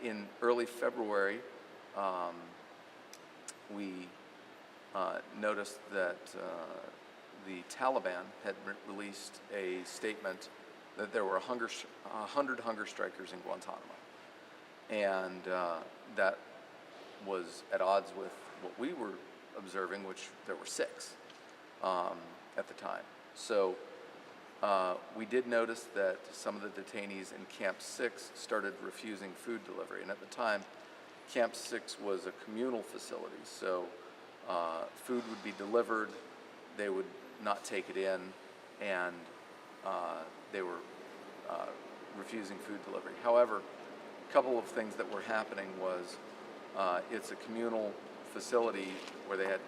In early February, we noticed that the Taliban had released a statement that there were 100 hunger strikers in Guantanamo. And that was at odds with what we were observing, which there were 6 at the time. So we did notice that some of the detainees in Camp 6 started refusing food delivery. And at the time, Camp 6 was a communal facility, so food would be delivered, they would not take it in, and they were refusing food delivery. However, a couple of things that were happening was it's a communal facility where they had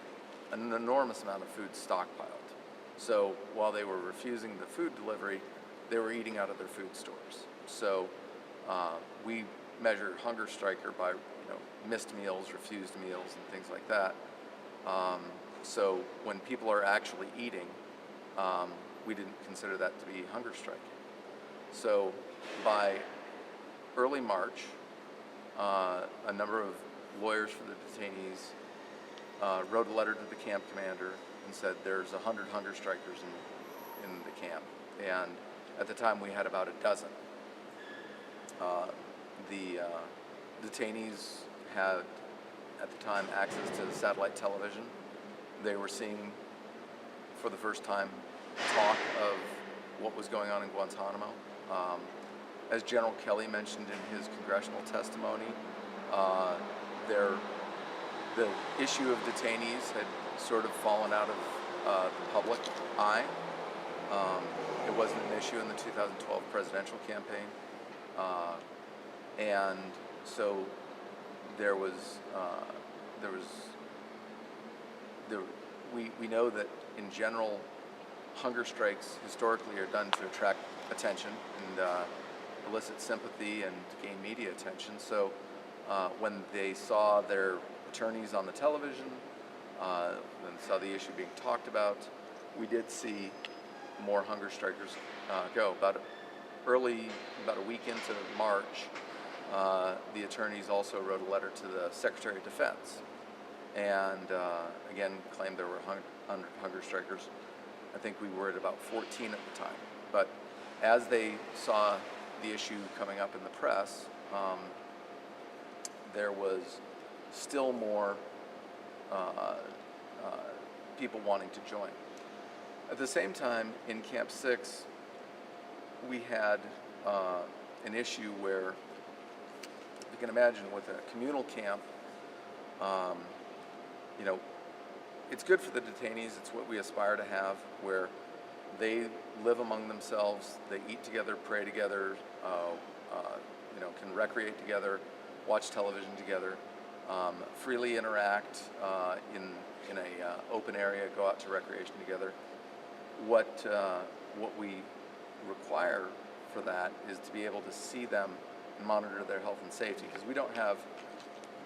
an enormous amount of food stockpiled. So while they were refusing the food delivery, they were eating out of their food stores. So we measured hunger striker by missed meals, refused meals, and things like that. So when people are actually eating, we didn't consider that to be hunger striking. So by early March, a number of lawyers for the detainees wrote a letter to the camp commander and said there's 100 hunger strikers in the camp. And at the time we had about a dozen. The detainees had, at the time, access to the satellite television. They were seeing, for the first time, talk of what was going on in Guantanamo. As General Kelly mentioned in his congressional testimony, the issue of detainees had sort of fallen out of the public eye. It wasn't an issue in the 2012 presidential campaign. And so we know that in general, hunger strikes historically are done to attract attention and elicit sympathy and gain media attention. So when they saw their attorneys on the television, and saw the issue being talked about, we did see more hunger strikers go. About a week into March, the attorneys also wrote a letter to the Secretary of Defense and again claimed there were 100 hunger strikers. I think we were at about 14 at the time. But as they saw the issue coming up in the press, there was still more people wanting to join. At the same time, in Camp 6, we had an issue where, you can imagine, with a communal camp, it's good for the detainees. It's what we aspire to have, where they live among themselves, they eat together, pray together, can recreate together, watch television together, freely interact in a open area, go out to recreation together. What we require for that is to be able to see them and monitor their health and safety, because we don't have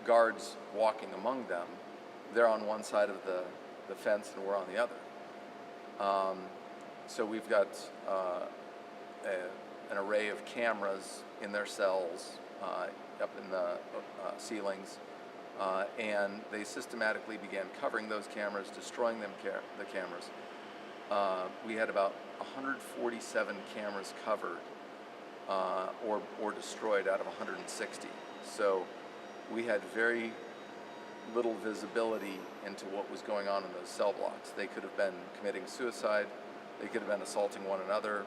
guards walking among them. They're on one side of the fence and we're on the other. So we've got an array of cameras in their cells, up in the ceilings, and they systematically began covering those cameras, destroying the cameras. We had about 147 cameras covered or destroyed out of 160. So we had very little visibility into what was going on in those cell blocks. They could have been committing suicide, they could have been assaulting one another,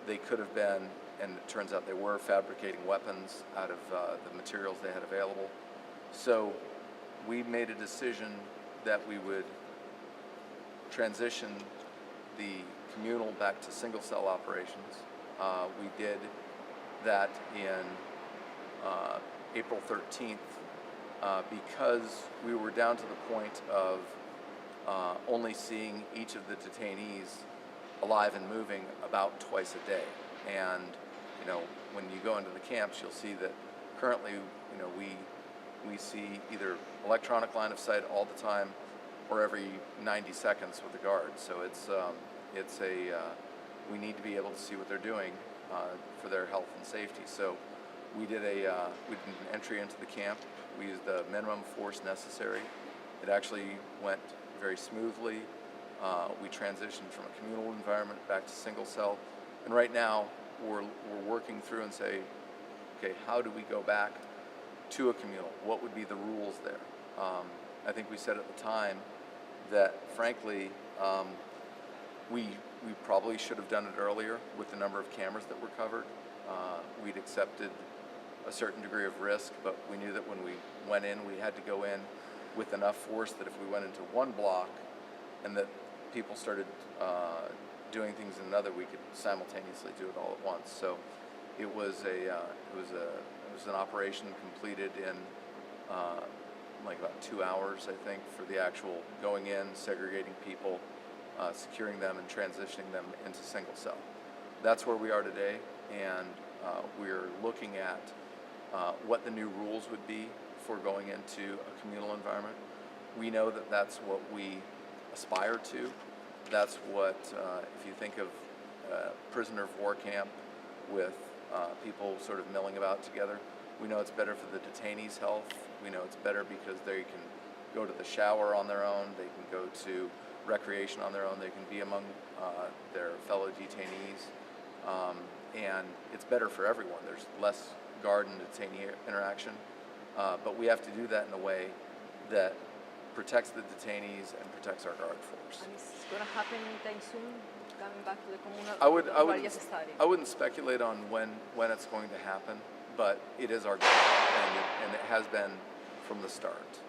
they could have been, and it turns out they were, fabricating weapons out of the materials they had available. So we made a decision that we would transition the communal back to single cell operations. We did that in April 13th because we were down to the point of only seeing each of the detainees alive and moving about twice a day. And when you go into the camps, you'll see that currently we see either electronic line of sight all the time or every 90 seconds with the guards. So we need to be able to see what they're doing for their health and safety. So We did an entry into the camp. We used the minimum force necessary. It actually went very smoothly. We transitioned from a communal environment back to single cell. And right now, we're working through and say, okay, how do we go back to a communal? What would be the rules there? I think we said at the time that, frankly, we probably should have done it earlier with the number of cameras that were covered. We'd accepted a certain degree of risk, but we knew that when we went in, we had to go in with enough force that if we went into one block and that people started doing things in another, we could simultaneously do it all at once. So it was an operation completed in like about 2 hours, I think, for the actual going in, segregating people, securing them, and transitioning them into single cell. That's where we are today, and we're looking at what the new rules would be for going into a communal environment. We know that that's what we aspire to. That's what, if you think of prisoner of war camp with people sort of milling about together, we know it's better for the detainees' health. We know it's better because they can go to the shower on their own, they can go to recreation on their own, they can be among their fellow detainees, and it's better for everyone. There's less guard and detainee interaction, but we have to do that in a way that protects the detainees and protects our guard force. And it's going to happen anytime soon, coming back to the communal? I wouldn't speculate on when it's going to happen, but it is our goal, and it has been from the start.